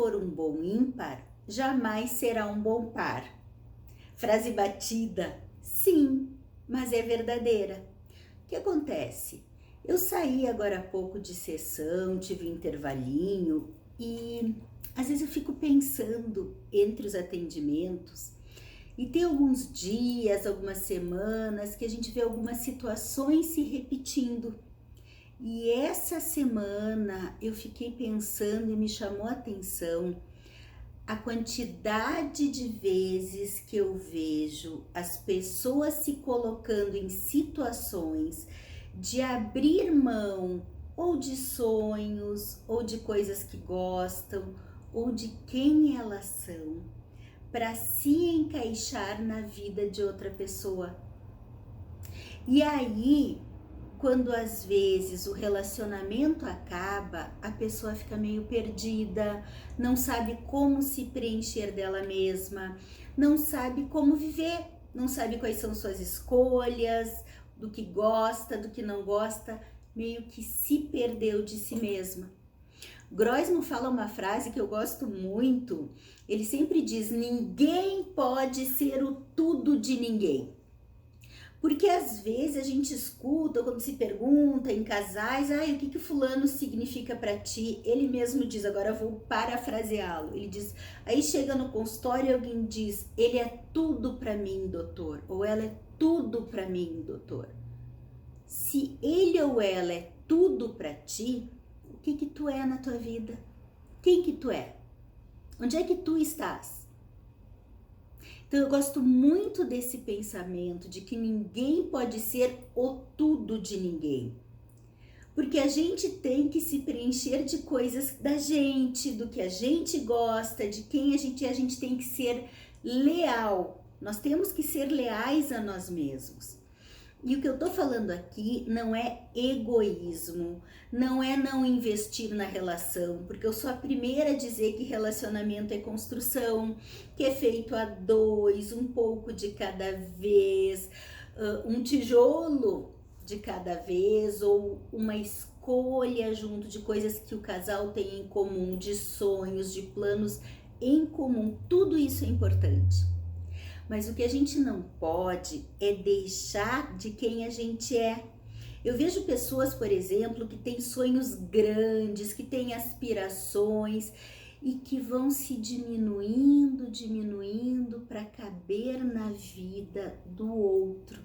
for um bom ímpar, jamais será um bom par. Frase batida, sim, mas é verdadeira. O que acontece? Eu saí agora há pouco de sessão, tive um intervalinho e às vezes eu fico pensando entre os atendimentos e tem alguns dias, algumas semanas que a gente vê algumas situações se repetindo. E essa semana eu fiquei pensando e me chamou a atenção a quantidade de vezes que eu vejo as pessoas se colocando em situações de abrir mão ou de sonhos, ou de coisas que gostam, ou de quem elas são, para se encaixar na vida de outra pessoa. E aí, quando às vezes o relacionamento acaba, a pessoa fica meio perdida, não sabe como se preencher dela mesma, não sabe como viver, não sabe quais são suas escolhas, do que gosta, do que não gosta, meio que se perdeu de si mesma. Groisman fala uma frase que eu gosto muito, ele sempre diz: ninguém pode ser o tudo de ninguém. Porque às vezes a gente escuta, quando se pergunta em casais, o que fulano significa para ti? Ele mesmo diz, agora eu vou parafraseá-lo, ele diz, aí chega no consultório e alguém diz, ele é tudo para mim, doutor, ou ela é tudo para mim, doutor. Se ele ou ela é tudo para ti, o que tu é na tua vida? Quem que tu é? Onde é que tu estás? Então eu gosto muito desse pensamento de que ninguém pode ser o tudo de ninguém. Porque a gente tem que se preencher de coisas da gente, do que a gente gosta, de quem a gente tem que ser leal. Nós temos que ser leais a nós mesmos. E o que eu tô falando aqui não é egoísmo, não é não investir na relação, porque eu sou a primeira a dizer que relacionamento é construção, que é feito a dois, um pouco de cada vez, um tijolo de cada vez, ou uma escolha junto de coisas que o casal tem em comum, de sonhos, de planos em comum, tudo isso é importante. Mas o que a gente não pode é deixar de quem a gente é. Eu vejo pessoas, por exemplo, que têm sonhos grandes, que têm aspirações e que vão se diminuindo para caber na vida do outro,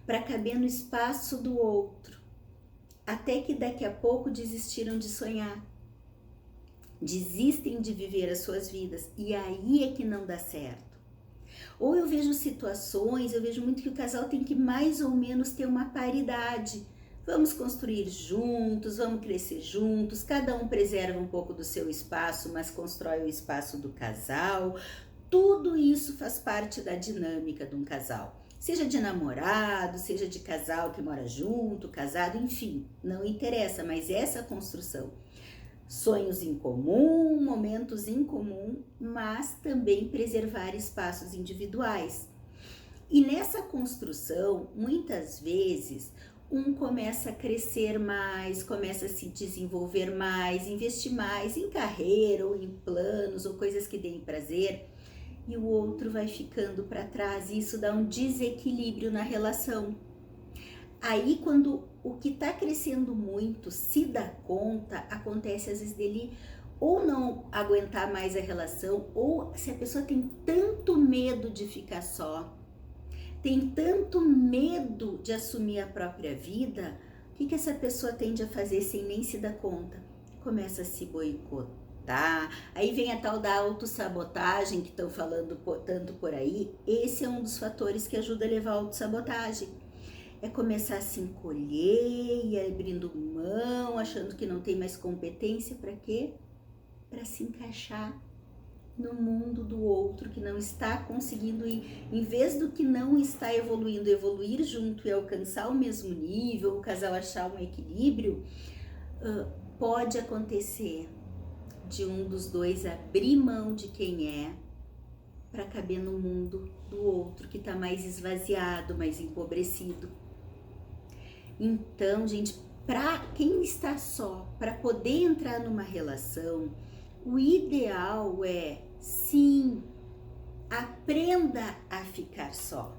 para caber no espaço do outro, até que daqui a pouco desistiram de sonhar. Desistem de viver as suas vidas e aí é que não dá certo. Ou eu vejo situações, eu vejo muito que o casal tem que mais ou menos ter uma paridade. Vamos construir juntos, vamos crescer juntos, cada um preserva um pouco do seu espaço, mas constrói o espaço do casal. Tudo isso faz parte da dinâmica de um casal. Seja de namorado, seja de casal que mora junto, casado, enfim, não interessa, mas essa construção. Sonhos em comum, momentos em comum, mas também preservar espaços individuais. E nessa construção, muitas vezes, um começa a crescer mais, começa a se desenvolver mais, investir mais em carreira ou em planos ou coisas que deem prazer, e o outro vai ficando para trás, e isso dá um desequilíbrio na relação. Aí, quando o que está crescendo muito se dá conta, acontece às vezes dele ou não aguentar mais a relação, ou se a pessoa tem tanto medo de ficar só, tem tanto medo de assumir a própria vida, o que essa pessoa tende a fazer sem nem se dar conta? Começa a se boicotar, aí vem a tal da autossabotagem que estão falando tanto por aí. Esse é um dos fatores que ajuda a levar a autossabotagem. É começar a se encolher e abrindo mão, achando que não tem mais competência. Para quê? Para se encaixar no mundo do outro que não está conseguindo ir. Em vez do que não está evoluindo, evoluir junto e alcançar o mesmo nível, o casal achar um equilíbrio, pode acontecer de um dos dois abrir mão de quem é para caber no mundo do outro que está mais esvaziado, mais empobrecido. Então, gente, Para quem está só, para poder entrar numa relação, o ideal é, sim, aprenda a ficar só.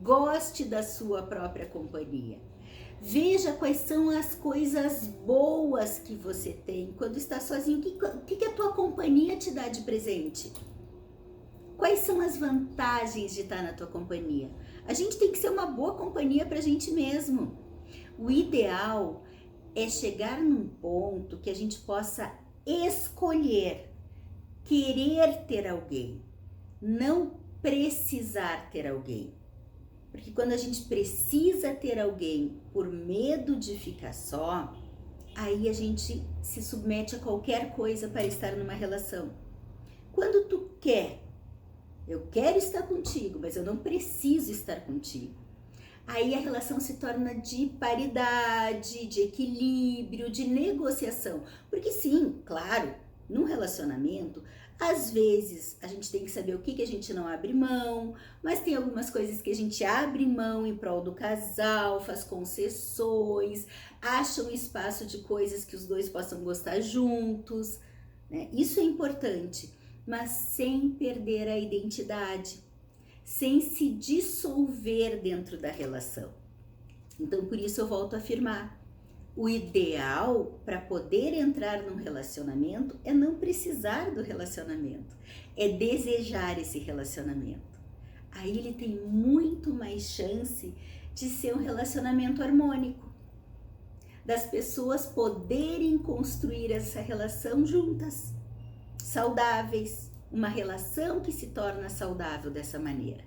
Goste da sua própria companhia. Veja quais são as coisas boas que você tem quando está sozinho. O que a tua companhia te dá de presente? Quais são as vantagens de estar na tua companhia? A gente tem que ser uma boa companhia para a gente mesmo. O ideal é chegar num ponto que a gente possa escolher, querer ter alguém, não precisar ter alguém. Porque quando a gente precisa ter alguém por medo de ficar só, aí a gente se submete a qualquer coisa para estar numa relação. Quando tu quer, eu quero estar contigo, mas eu não preciso estar contigo. Aí a relação se torna de paridade, de equilíbrio, de negociação. Porque sim, claro, num relacionamento, às vezes a gente tem que saber o que a gente não abre mão, mas tem algumas coisas que a gente abre mão em prol do casal, faz concessões, acha um espaço de coisas que os dois possam gostar juntos, né? Isso é importante, mas sem perder a identidade, sem se dissolver dentro da relação. Então, por isso eu volto a afirmar, o ideal para poder entrar num relacionamento é não precisar do relacionamento, é desejar esse relacionamento. Aí ele tem muito mais chance de ser um relacionamento harmônico, das pessoas poderem construir essa relação juntas, saudáveis, uma relação que se torna saudável dessa maneira.